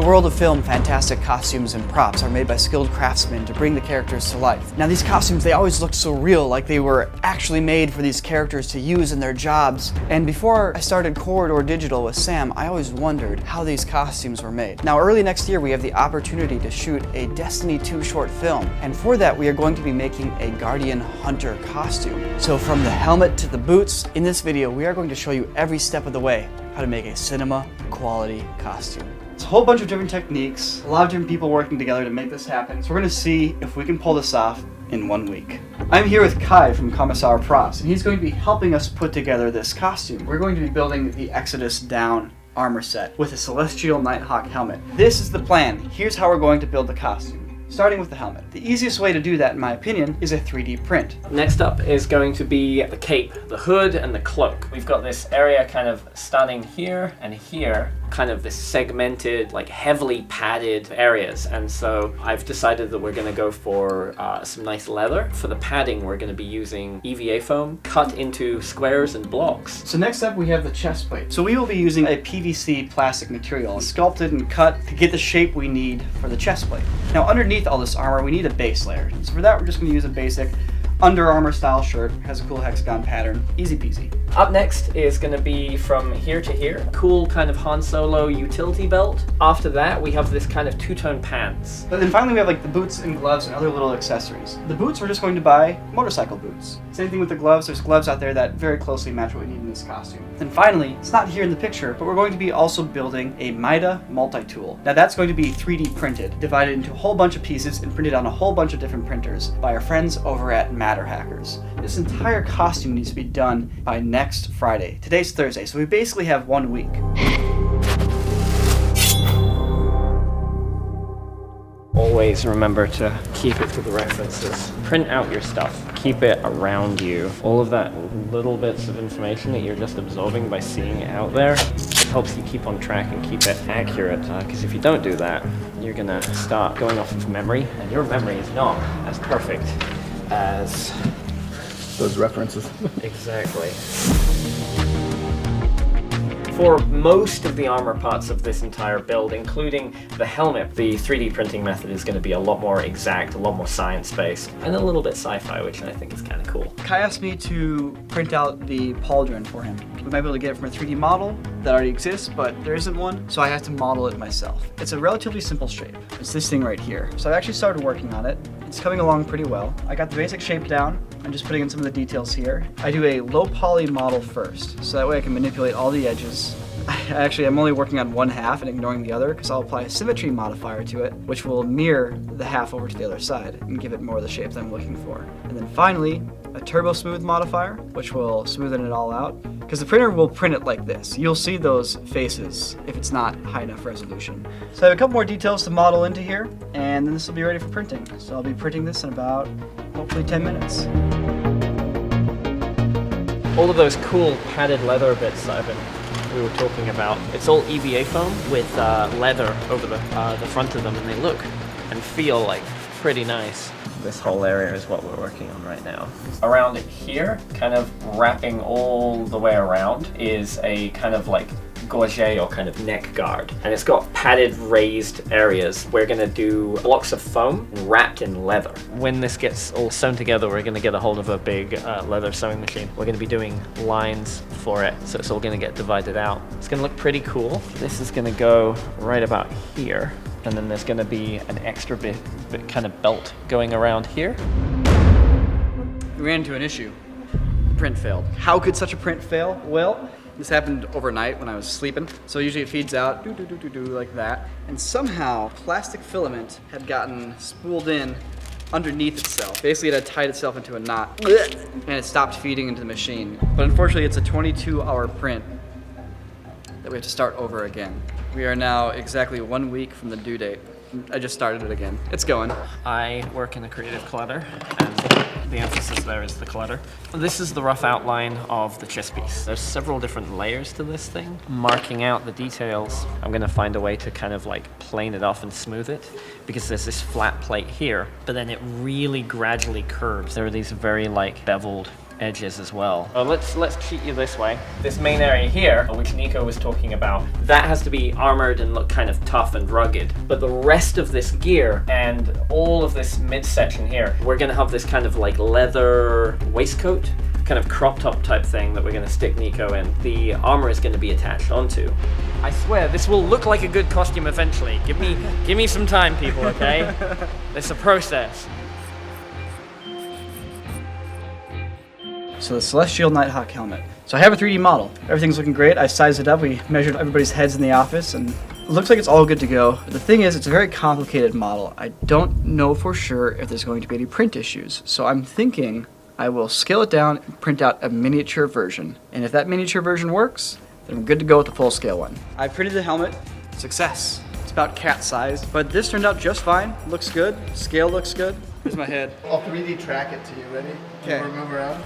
the world of film, fantastic costumes and props are made by skilled craftsmen to bring the characters to life. Now these costumes, they always looked so real, like they were actually made for these characters to use in their jobs. And before I started Corridor Digital with Sam, I always wondered how these costumes were made. Now early next year, we have the opportunity to shoot a Destiny 2 short film. And for that, we are going to be making a Guardian Hunter costume. So from the helmet to the boots, in this video, we are going to show you every step of the way how to make a cinema quality costume. It's a whole bunch of different techniques, a lot of different people working together to make this happen. So we're going to see if we can pull this off in 1 week. I'm here with Kai from Kommissar Props, and he's going to be helping us put together this costume. We're going to be building the Exodus Down armor set with a Celestial Nighthawk helmet. This is the plan. Here's how we're going to build the costume. Starting with the helmet. The easiest way to do that, in my opinion, is a 3D print. Next up is going to be the cape, the hood, and the cloak. We've got this area kind of starting here and here, kind of this segmented, like heavily padded areas. And so I've decided that we're gonna go for some nice leather. For the padding, we're gonna be using EVA foam cut into squares and blocks. So next up, we have the chest plate. So we will be using a PVC plastic material, sculpted and cut to get the shape we need for the chest plate. Now underneath all this armor, we need a base layer. So for that, we're just gonna use a basic Under Armour style shirt, has a cool hexagon pattern, easy peasy. Up next is going to be from here to here, cool kind of Han Solo utility belt. After that, we have this kind of two-tone pants. But then finally we have like the boots and gloves and other little accessories. The boots, we're just going to buy motorcycle boots. Same thing with the gloves, there's gloves out there that very closely match what we need in this costume. Then finally, it's not here in the picture, but we're going to be also building a Mida multi-tool. Now that's going to be 3D printed, divided into a whole bunch of pieces and printed on a whole bunch of different printers by our friends over at Matter Hackers. This entire costume needs to be done by next Friday. Today's Thursday, so we basically have 1 week. Always remember to keep it to the references. Print out your stuff. Keep it around you. All of that little bits of information that you're just absorbing by seeing it out there helps you keep on track and keep it accurate. Because if you don't do that, you're gonna start going off of memory, and your memory is not as perfect as those references. Exactly. For most of the armor parts of this entire build, including the helmet, the 3D printing method is going to be a lot more exact, a lot more science-based, and a little bit sci-fi, which I think is kind of cool. Kai asked me to print out the pauldron for him. We might be able to get it from a 3D model that already exists, but there isn't one, so I have to model it myself. It's a relatively simple shape. It's this thing right here. So I've actually started working on it. It's coming along pretty well. I got the basic shape down. I'm just putting in some of the details here. I do a low poly model first, so that way I can manipulate all the edges. I'm only working on one half and ignoring the other because I'll apply a symmetry modifier to it, which will mirror the half over to the other side and give it more of the shape that I'm looking for. And then finally, a turbo smooth modifier, which will smoothen it all out. Because the printer will print it like this. You'll see those faces if it's not high enough resolution. So I have a couple more details to model into here, and then this will be ready for printing. So I'll be printing this in about, hopefully 10 minutes. All of those cool padded leather bits that we were talking about, it's all EVA foam with leather over the front of them, and they look and feel like pretty nice. This whole area is what we're working on right now. Around here, kind of wrapping all the way around, is a kind of like gorget or kind of neck guard, and it's got padded raised areas. We're going to do blocks of foam wrapped in leather. When this gets all sewn together, we're going to get a hold of a big leather sewing machine. We're going to be doing lines for it, so it's all going to get divided out. It's going to look pretty cool. This is going to go right about here, and then there's going to be an extra bit kind of belt going around here. We ran into an issue. The print failed. How could such a print fail? Well, this happened overnight when I was sleeping. So usually it feeds out like that. And somehow plastic filament had gotten spooled in underneath itself. Basically it had tied itself into a knot and it stopped feeding into the machine. But unfortunately it's a 22-hour print that we have to start over again. We are now exactly 1 week from the due date. I just started it again. It's going. I work in the creative clutter, and the emphasis there is the clutter. This is the rough outline of the chess piece. There's several different layers to this thing. Marking out the details, I'm gonna find a way to kind of like plane it off and smooth it, because there's this flat plate here, but then it really gradually curves. There are these very like beveled edges as well. Let's cheat you this way. This main area here, which Nico was talking about, that has to be armored and look kind of tough and rugged. But the rest of this gear and all of this midsection here, we're gonna have this kind of like leather waistcoat, kind of crop top type thing that we're gonna stick Nico in. The armor is gonna be attached onto. I swear, this will look like a good costume eventually. Give me some time, people, okay? It's a process. So the Celestial Nighthawk helmet. So I have a 3D model. Everything's looking great. I sized it up. We measured everybody's heads in the office, and it looks like it's all good to go. The thing is, it's a very complicated model. I don't know for sure if there's going to be any print issues. So I'm thinking I will scale it down and print out a miniature version. And if that miniature version works, then I'm good to go with the full scale one. I printed the helmet. Success. It's about cat size, but this turned out just fine. Looks good. Scale looks good. Here's my head. I'll 3D track it to you. Ready? Okay. Move around.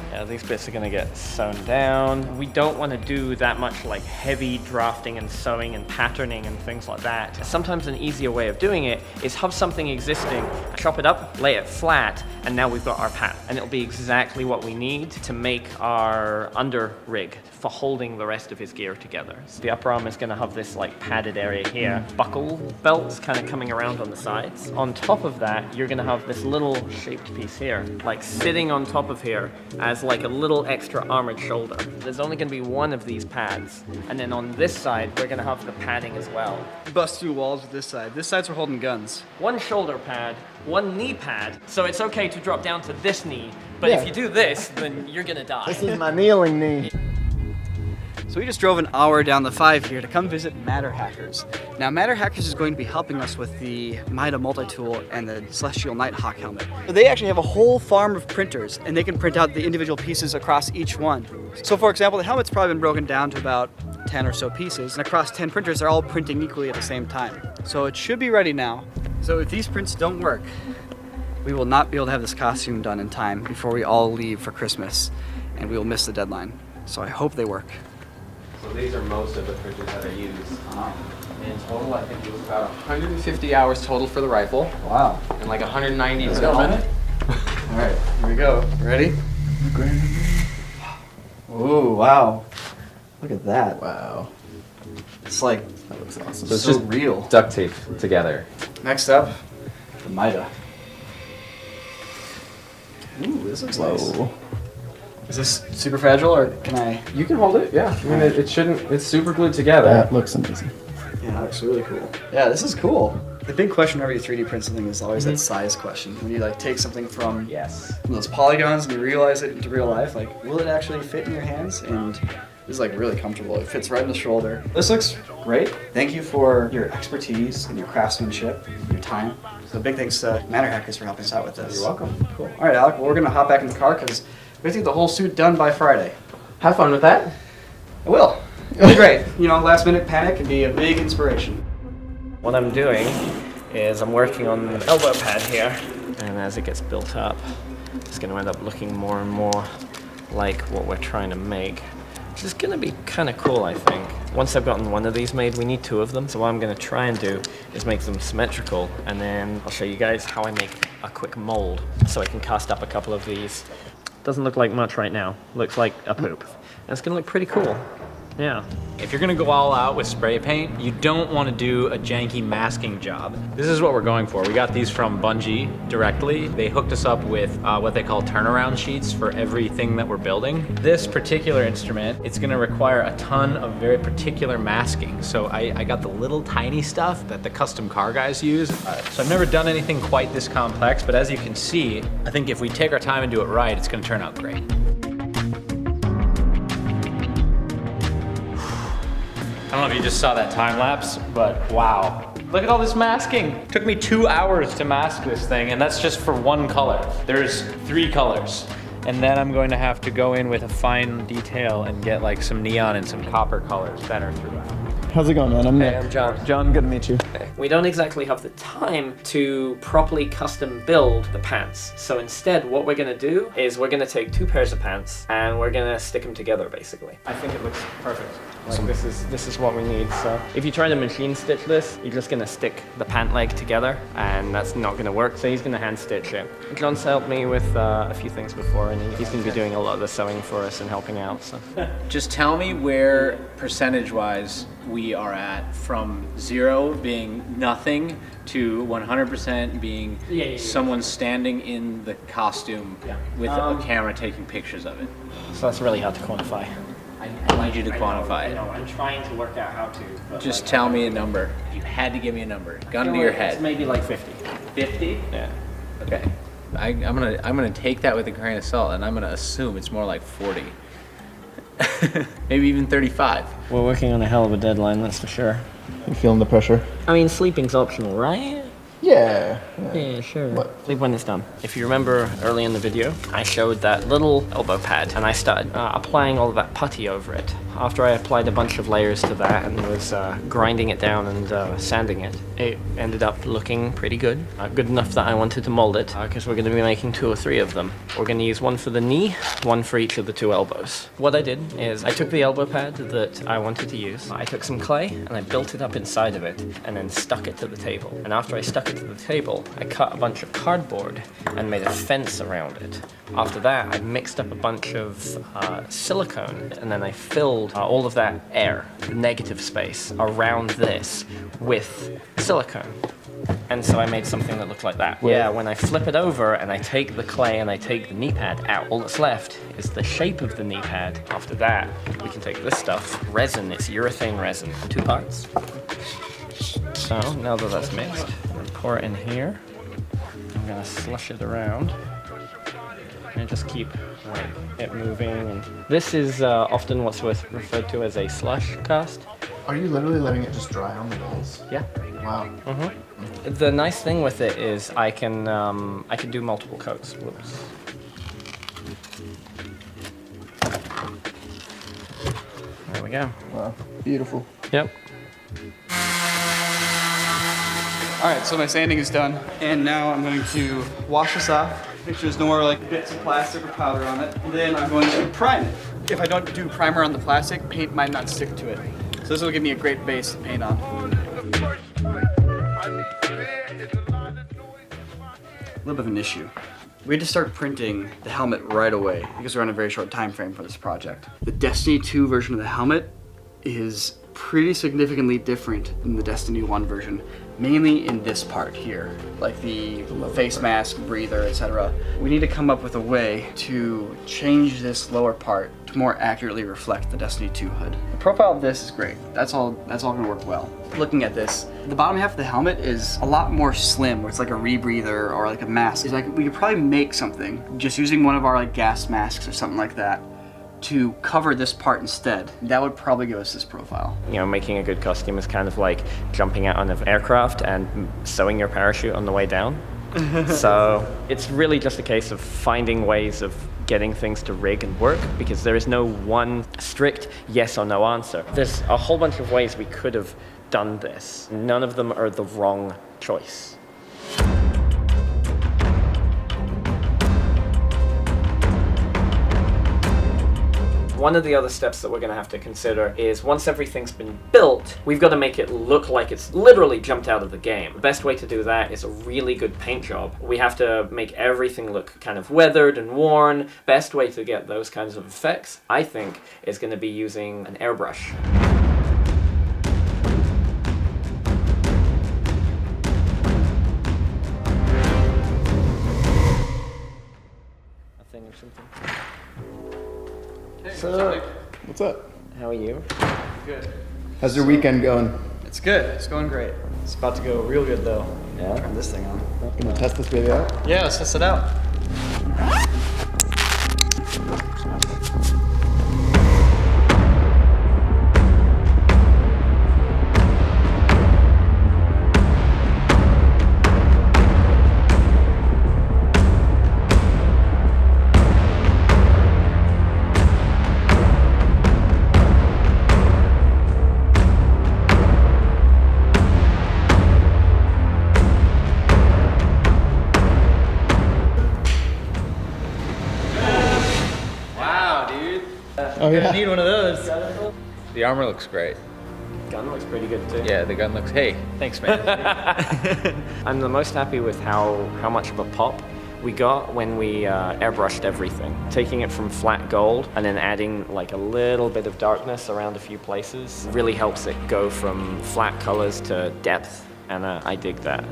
Yeah, these bits are gonna get sewn down. We don't want to do that much like heavy drafting and sewing and patterning and things like that. Sometimes an easier way of doing it is have something existing, chop it up, lay it flat, and now we've got our pattern. And it'll be exactly what we need to make our under rig for holding the rest of his gear together. So the upper arm is gonna have this like padded area here. Buckle belts kind of coming around on the sides. On top of that, you're gonna have this little shaped piece here, like sitting on top of here as like a little extra armored shoulder. There's only gonna be one of these pads. And then on this side, we're gonna have the padding as well. Bust through walls with this side. This side's for holding guns. One shoulder pad, one knee pad. So it's okay to drop down to this knee, but Yeah. if you do this, then you're gonna die. This is my kneeling knee. So we just drove an hour down the 5 here to come visit Matter Hackers. Now Matter Hackers is going to be helping us with the Mida multi-tool and the Celestial Nighthawk helmet. So they actually have a whole farm of printers, and they can print out the individual pieces across each one. So for example, the helmet's probably been broken down to about 10 or so pieces, and across 10 printers they're all printing equally at the same time. So it should be ready now. So if these prints don't work, we will not be able to have this costume done in time before we all leave for Christmas, and we will miss the deadline. So I hope they work. So these are most of the printers that are used. In total, I think it was about 150 hours total for the rifle, Wow. and like 190 Let's for go, the helmet. All right, here we go. Ready? Ooh, wow. Look at that. Wow. It's like, That looks awesome. So it's so just real. duct tape together. Next up, the Mida. Ooh, this looks nice. Whoa. Is this super fragile, or can I? You can hold it, yeah. I mean, it shouldn't. It's super glued together. That looks amazing. Yeah, that looks really cool. Yeah, this is cool. The big question whenever you 3D print something is always that size question. When you like take something from Yes. those polygons and you realize it into real life, like, will it actually fit in your hands? And this is like really comfortable. It fits right in the shoulder. This looks great. Thank you for your expertise and your craftsmanship, and your time. So big thanks to Matter Hackers for helping us out with this. You're welcome. Cool. All right, Alec, well, we're gonna hop back in the car because we have to get the whole suit done by Friday. Have fun with that. I will. It'll be great. You know, last minute panic can be a big inspiration. What I'm doing is I'm working on the elbow pad here, and as it gets built up, it's going to end up looking more and more like what we're trying to make, which is going to be kind of cool, I think. Once I've gotten one of these made, we need 2 of them, so what I'm going to try and do is make them symmetrical, and then I'll show you guys how I make a quick mold, so I can cast up a couple of these. Doesn't look like much right now, looks like a poop. And it's going to look pretty cool. Yeah. If you're gonna go all out with spray paint, you don't want to do a janky masking job. This is what we're going for. We got these from Bungie directly. They hooked us up with what they call turnaround sheets for everything that we're building. This particular instrument, it's gonna require a ton of very particular masking. So I got the little tiny stuff that the custom car guys use. So I've never done anything quite this complex, but as you can see, I think if we take our time and do it right, it's gonna turn out great. I don't know if you just saw that time lapse, but wow. Look at all this masking. It took me 2 hours to mask this thing, and that's just for one color. There's 3 colors. And then I'm going to have to go in with a fine detail and get like some neon and some copper colors better throughout. How's it going, man? I'm Nick. I'm John. John, good to meet you. We don't exactly have the time to properly custom build the pants. So instead, what we're going to do is we're going to take 2 pairs of pants and we're going to stick them together, basically. I think it looks perfect. Like this is what we need. So if you try to machine stitch this, you're just going to stick the pant leg together, and that's not going to work. So he's going to hand stitch it. John's helped me with a few things before, and he's going to be doing a lot of the sewing for us and helping out. So Just tell me where percentage-wise we are at from 0 being nothing to 100% being someone standing in the costume with a camera taking pictures of it. so that's really hard to quantify. I need you to quantify it. I'm trying to work out how to. But Just tell me a number. If you had to give me a number, gun to your It's head. maybe like 50. 50? Yeah. Okay. I'm gonna take that with a grain of salt, and I'm gonna assume it's more like 40. Maybe even 35. We're working on a hell of a deadline, that's for sure. You feeling the pressure? I mean, sleeping's optional, right? Yeah. Yeah, sure. What? Sleep when it's done. If you remember early in the video, I showed that little elbow pad and I started applying all of that putty over it. After I applied a bunch of layers to that and was grinding it down and sanding it, it ended up looking pretty good. Good enough that I wanted to mold it, because we're going to be making 2 or 3 of them. We're going to use one for the knee, one for each of the 2 elbows. What I did is I took the elbow pad that I wanted to use, I took some clay and I built it up inside of it and then stuck it to the table. And after I stuck it to the table, I cut a bunch of cardboard and made a fence around it. After that, I mixed up a bunch of silicone, and then I filled all of that air, the negative space, around this with silicone. And so I made something that looked like that. Yeah, when I flip it over and I take the clay and I take the knee pad out, all that's left is the shape of the knee pad. After that, we can take this stuff, resin, it's urethane resin, in 2 parts. So now that that's mixed, I'm gonna pour it in here. I'm gonna slush it around and just keep it moving. And this is often what's referred to as a slush cast. Are you literally letting it just dry on the walls? Yeah. Wow. The nice thing with it is I can do multiple coats. Whoops. There we go. Wow. Beautiful. Yep. All right, so my sanding is done, and now I'm going to wash this off, make sure there's no more like bits of plastic or powder on it, and then I'm going to prime it. If I don't do primer on the plastic, paint might not stick to it. So this will give me a great base to paint on. A little bit of an issue. We had to start printing the helmet right away because we're on a very short time frame for this project. The Destiny 2 version of the helmet is pretty significantly different than the Destiny 1 version, mainly in this part here, like the face mask, breather, etc. We need to come up with a way to change this lower part to more accurately reflect the Destiny 2 hood. The profile of this is great. That's all gonna work well. Looking at this, the bottom half of the helmet is a lot more slim, where it's like a rebreather or like a mask. It's like we could probably make something just using one of our like gas masks or something like that to cover this part instead. That would probably give us this profile. You know, making a good costume is kind of like jumping out on an aircraft and sewing your parachute on the way down. So it's really just a case of finding ways of getting things to rig and work, because there is no one strict yes or no answer. There's a whole bunch of ways we could have done this. None of them are the wrong choice. One of the other steps that we're going to have to consider is once everything's been built, we've got to make it look like it's literally jumped out of the game. The best way to do that is a really good paint job. We have to make everything look kind of weathered and worn. Best way to get those kinds of effects, I think, is going to be using an airbrush. A thing or something. What's up? How are you? Good. How's your weekend going? It's good. It's going great. It's about to go real good though. Yeah. Turn this thing on. Gonna test this baby out? Yeah, let's test it out. Oh yeah. Need one of those. The armor looks great. Gun looks pretty good too. Yeah, the gun looks. Hey, thanks, man. I'm the most happy with how much of a pop we got when we airbrushed everything. Taking it from flat gold and then adding like a little bit of darkness around a few places really helps it go from flat colors to depth, and I dig that.